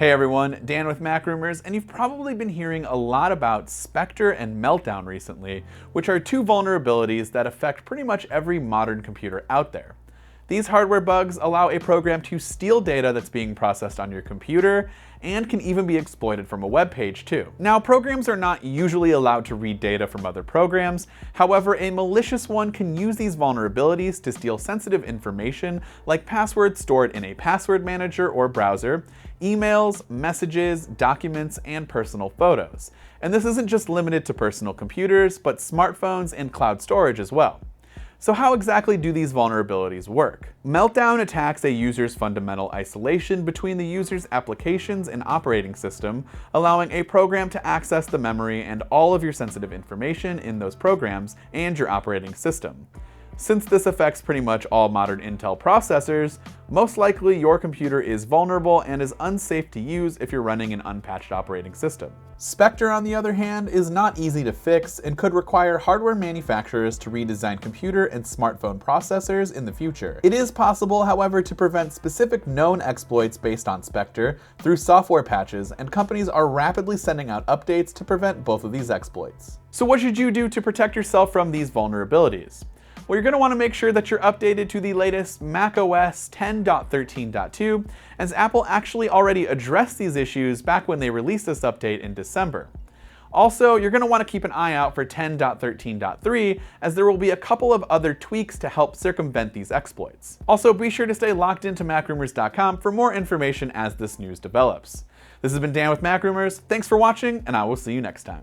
Hey everyone, Dan with Mac Rumors, and you've probably been hearing a lot about Spectre and Meltdown recently, which are two vulnerabilities that affect pretty much every modern computer out there. These hardware bugs allow a program to steal data that's being processed on your computer, and can even be exploited from a web page too. Now, programs are not usually allowed to read data from other programs. However, a malicious one can use these vulnerabilities to steal sensitive information like passwords stored in a password manager or browser, emails, messages, documents, and personal photos. And this isn't just limited to personal computers, but smartphones and cloud storage as well. So how exactly do these vulnerabilities work? Meltdown attacks a user's fundamental isolation between the user's applications and operating system, allowing a program to access the memory and all of your sensitive information in those programs and your operating system. Since this affects pretty much all modern Intel processors, most likely your computer is vulnerable and is unsafe to use if you're running an unpatched operating system. Spectre, on the other hand, is not easy to fix and could require hardware manufacturers to redesign computer and smartphone processors in the future. It is possible, however, to prevent specific known exploits based on Spectre through software patches, and companies are rapidly sending out updates to prevent both of these exploits. So what should you do to protect yourself from these vulnerabilities? Well, you're going to want to make sure that you're updated to the latest macOS 10.13.2, as Apple actually already addressed these issues back when they released this update in December. Also, you're going to want to keep an eye out for 10.13.3, as there will be a couple of other tweaks to help circumvent these exploits. Also, be sure to stay locked into MacRumors.com for more information as this news develops. This has been Dan with Mac Rumors. Thanks for watching, and I will see you next time.